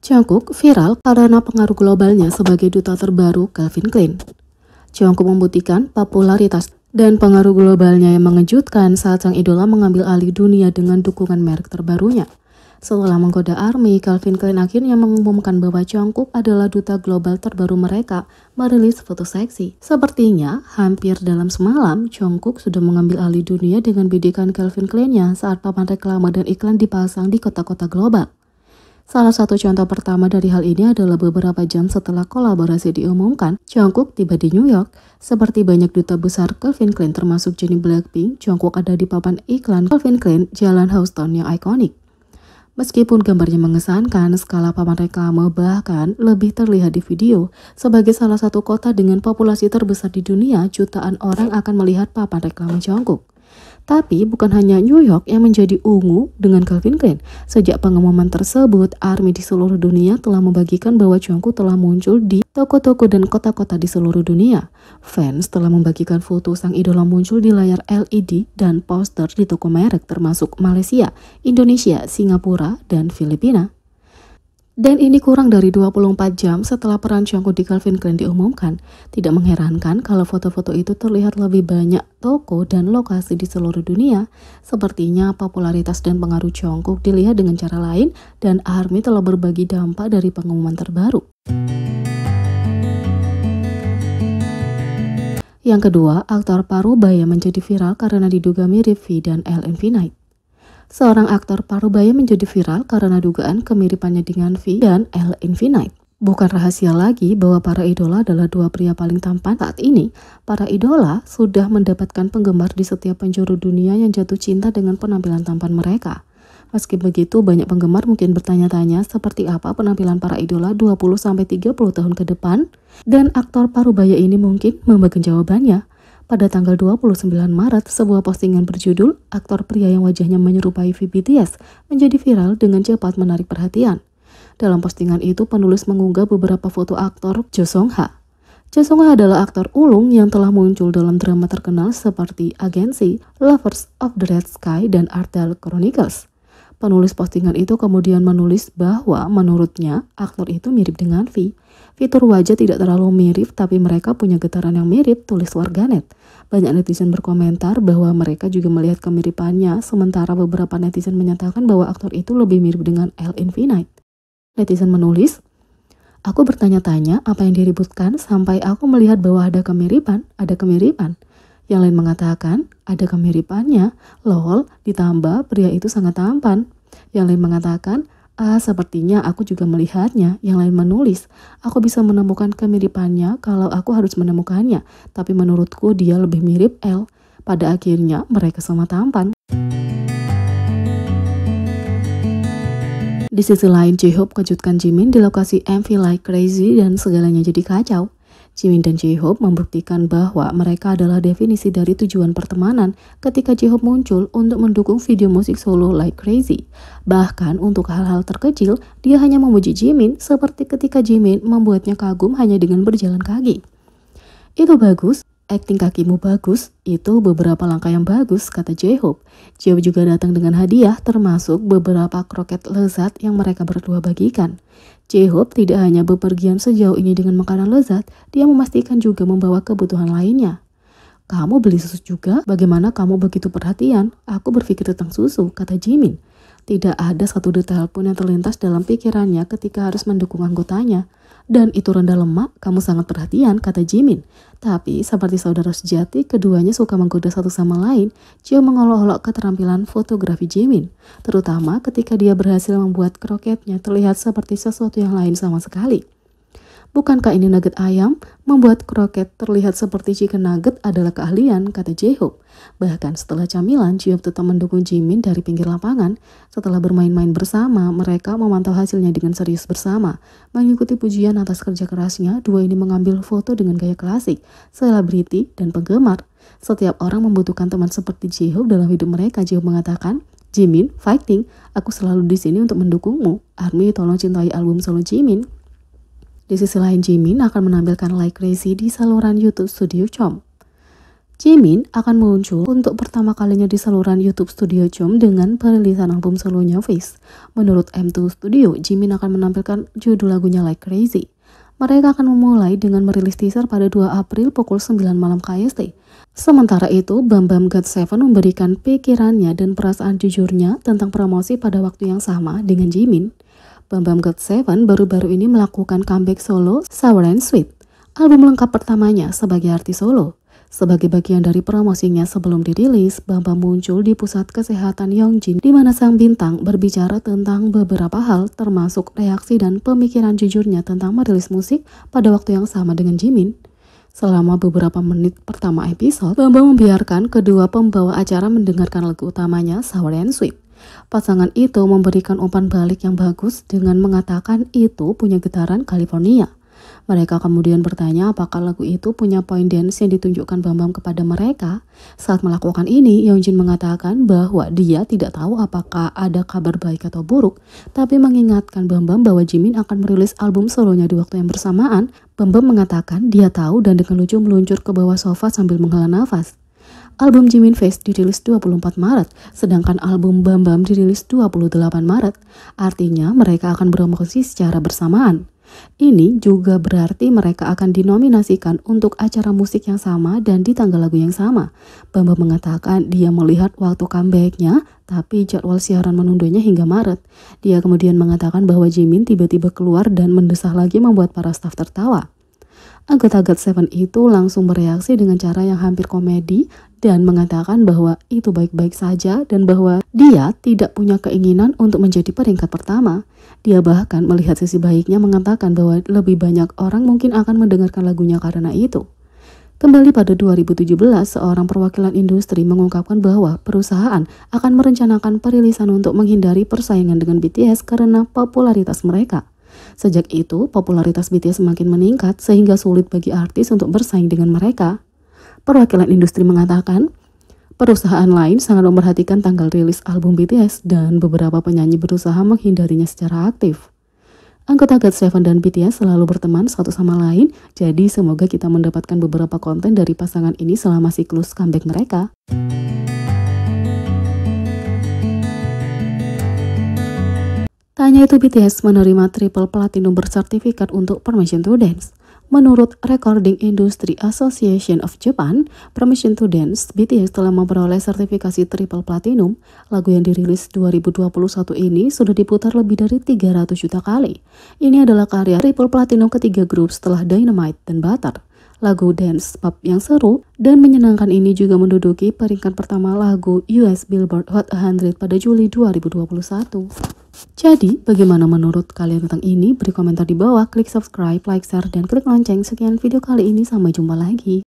Jungkook viral karena pengaruh globalnya sebagai duta terbaru Calvin Klein. Jungkook membuktikan popularitas dan pengaruh globalnya yang mengejutkan saat sang idola mengambil alih dunia dengan dukungan merek terbarunya. Setelah menggoda ARMY, Calvin Klein akhirnya mengumumkan bahwa Jungkook adalah duta global terbaru mereka, merilis foto seksi. Sepertinya, hampir dalam semalam, Jungkook sudah mengambil alih dunia dengan bidikan Calvin Klein-nya saat papan reklame dan iklan dipasang di kota-kota global. Salah satu contoh pertama dari hal ini adalah beberapa jam setelah kolaborasi diumumkan, Jungkook tiba di New York. Seperti banyak duta besar Calvin Klein termasuk Jennie Blackpink, Jungkook ada di papan iklan Calvin Klein Jalan Houston yang ikonik. Meskipun gambarnya mengesankan, skala papan reklame bahkan lebih terlihat di video. Sebagai salah satu kota dengan populasi terbesar di dunia, jutaan orang akan melihat papan reklame Jungkook. Tapi bukan hanya New York yang menjadi ungu dengan Calvin Klein. Sejak pengumuman tersebut, ARMY di seluruh dunia telah membagikan bahwa Jungkook telah muncul di toko-toko dan kota-kota di seluruh dunia. Fans telah membagikan foto sang idola muncul di layar LED dan poster di toko merek termasuk Malaysia, Indonesia, Singapura, dan Filipina. Dan ini kurang dari 24 jam setelah peran Jungkook di Calvin Klein diumumkan. Tidak mengherankan kalau foto-foto itu terlihat lebih banyak toko dan lokasi di seluruh dunia. Sepertinya popularitas dan pengaruh Jungkook dilihat dengan cara lain dan ARMY telah berbagi dampak dari pengumuman terbaru. Yang kedua, aktor Parubaya menjadi viral karena diduga mirip V dan Elle Infinite. Seorang aktor Parubaya menjadi viral karena dugaan kemiripannya dengan V dan Elle Infinite. Bukan rahasia lagi bahwa para idola adalah dua pria paling tampan saat ini. Para idola sudah mendapatkan penggemar di setiap penjuru dunia yang jatuh cinta dengan penampilan tampan mereka. Meski begitu, banyak penggemar mungkin bertanya-tanya seperti apa penampilan para idola 20-30 tahun ke depan. Dan aktor Parubaya ini mungkin membagi jawabannya. Pada tanggal 29 Maret, sebuah postingan berjudul "Aktor pria yang wajahnya menyerupai V BTS" menjadi viral dengan cepat menarik perhatian. Dalam postingan itu, penulis mengunggah beberapa foto aktor Jo Song Ha. Jo Song Ha adalah aktor ulung yang telah muncul dalam drama terkenal seperti Agency, Lovers of the Red Sky, dan Ardell Chronicles. Penulis postingan itu kemudian menulis bahwa menurutnya aktor itu mirip dengan V. Fitur wajah tidak terlalu mirip, tapi mereka punya getaran yang mirip, tulis warganet. Banyak netizen berkomentar bahwa mereka juga melihat kemiripannya, sementara beberapa netizen menyatakan bahwa aktor itu lebih mirip dengan Elle Infinite. Netizen menulis, "Aku bertanya-tanya apa yang diributkan sampai aku melihat bahwa ada kemiripan. Yang lain mengatakan, ada kemiripannya, lol, ditambah pria itu sangat tampan. Yang lain mengatakan, sepertinya aku juga melihatnya." Yang lain menulis, "Aku bisa menemukan kemiripannya kalau aku harus menemukannya, tapi menurutku dia lebih mirip Elle. Pada akhirnya mereka sama tampan." Di sisi lain, J-Hope kejutkan Jimin di lokasi MV Like Crazy dan segalanya jadi kacau. Jimin dan J-Hope membuktikan bahwa mereka adalah definisi dari tujuan pertemanan ketika J-Hope muncul untuk mendukung video musik solo Like Crazy. Bahkan untuk hal-hal terkecil, dia hanya memuji Jimin seperti ketika Jimin membuatnya kagum hanya dengan berjalan kaki. "Itu bagus, akting kakimu bagus, itu beberapa langkah yang bagus," kata J-Hope. J-Hope juga datang dengan hadiah termasuk beberapa kroket lezat yang mereka berdua bagikan. J-Hope tidak hanya bepergian sejauh ini dengan makanan lezat, dia memastikan juga membawa kebutuhan lainnya. "Kamu beli susu juga? Bagaimana kamu begitu perhatian? Aku berpikir tentang susu," kata Jimin. Tidak ada satu detail pun yang terlintas dalam pikirannya ketika harus mendukung anggotanya. "Dan itu rendah lemak, kamu sangat perhatian," kata Jimin. Tapi seperti saudara sejati, keduanya suka menggoda satu sama lain. Jio mengolok-olok keterampilan fotografi Jimin, terutama ketika dia berhasil membuat kroketnya terlihat seperti sesuatu yang lain sama sekali. "Bukankah ini nugget ayam? Membuat kroket terlihat seperti chicken nugget adalah keahlian," kata J-Hope. Bahkan setelah camilan, J-Hope tetap mendukung Jimin dari pinggir lapangan. Setelah bermain-main bersama, mereka memantau hasilnya dengan serius bersama. Mengikuti pujian atas kerja kerasnya, dua ini mengambil foto dengan gaya klasik, selebriti, dan penggemar. Setiap orang membutuhkan teman seperti J-Hope dalam hidup mereka, J-Hope mengatakan. "Jimin, fighting, aku selalu di sini untuk mendukungmu. ARMY, tolong cintai album solo Jimin." Di sisi lain, Jimin akan menampilkan Like Crazy di saluran YouTube Studio Chom. Jimin akan muncul untuk pertama kalinya di saluran YouTube Studio Jump dengan perilisan album solonya Face. Menurut M2 Studio, Jimin akan menampilkan judul lagunya Like Crazy. Mereka akan memulai dengan merilis teaser pada 2 April pukul 9 malam KST. Sementara itu, Bam Bam GOT7 memberikan pikirannya dan perasaan jujurnya tentang promosi pada waktu yang sama dengan Jimin. Bam Bam GOT7 baru-baru ini melakukan comeback solo Sour and Sweet, album lengkap pertamanya sebagai artis solo. Sebagai bagian dari promosinya sebelum dirilis, Bam Bam muncul di pusat kesehatan Yongjin di mana sang bintang berbicara tentang beberapa hal termasuk reaksi dan pemikiran jujurnya tentang merilis musik pada waktu yang sama dengan Jimin. Selama beberapa menit pertama episode, Bam Bam membiarkan kedua pembawa acara mendengarkan lagu utamanya Sour and Sweet. Pasangan itu memberikan umpan balik yang bagus dengan mengatakan itu punya getaran California. Mereka kemudian bertanya apakah lagu itu punya point dance yang ditunjukkan Bam Bam kepada mereka. Saat melakukan ini, Yongjin mengatakan bahwa dia tidak tahu apakah ada kabar baik atau buruk, tapi mengingatkan Bam Bam bahwa Jimin akan merilis album solonya di waktu yang bersamaan. Bam Bam mengatakan dia tahu dan dengan lucu meluncur ke bawah sofa sambil menghela nafas. Album Jimin Face dirilis 24 Maret, sedangkan album Bam Bam dirilis 28 Maret. Artinya mereka akan promosi secara bersamaan. Ini juga berarti mereka akan dinominasikan untuk acara musik yang sama dan di tanggal lagu yang sama. Bam Bam mengatakan dia melihat waktu comeback-nya, tapi jadwal siaran menundanya hingga Maret. Dia kemudian mengatakan bahwa Jimin tiba-tiba keluar dan mendesah lagi membuat para staf tertawa. Anggota GOT7 itu langsung bereaksi dengan cara yang hampir komedi dan mengatakan bahwa itu baik-baik saja dan bahwa dia tidak punya keinginan untuk menjadi peringkat pertama. Dia bahkan melihat sisi baiknya mengatakan bahwa lebih banyak orang mungkin akan mendengarkan lagunya karena itu. Kembali pada 2017, seorang perwakilan industri mengungkapkan bahwa perusahaan akan merencanakan perilisan untuk menghindari persaingan dengan BTS karena popularitas mereka. Sejak itu, popularitas BTS semakin meningkat sehingga sulit bagi artis untuk bersaing dengan mereka. Perwakilan industri mengatakan, perusahaan lain sangat memperhatikan tanggal rilis album BTS dan beberapa penyanyi berusaha menghindarinya secara aktif. Anggota GOT7 dan BTS selalu berteman satu sama lain, jadi semoga kita mendapatkan beberapa konten dari pasangan ini selama siklus comeback mereka. Tanya itu BTS menerima triple platinum bersertifikat untuk Permission to Dance. Menurut Recording Industry Association of Japan, Permission to Dance, BTS telah memperoleh sertifikasi triple platinum. Lagu yang dirilis 2021 ini sudah diputar lebih dari 300 juta kali. Ini adalah karya triple platinum ketiga grup setelah Dynamite dan Butter. Lagu dance pop yang seru dan menyenangkan ini juga menduduki peringkat pertama lagu US Billboard Hot 100 pada Juli 2021. Jadi, bagaimana menurut kalian tentang ini? Beri komentar di bawah, klik subscribe, like, share, dan klik lonceng. Sekian video kali ini, sampai jumpa lagi.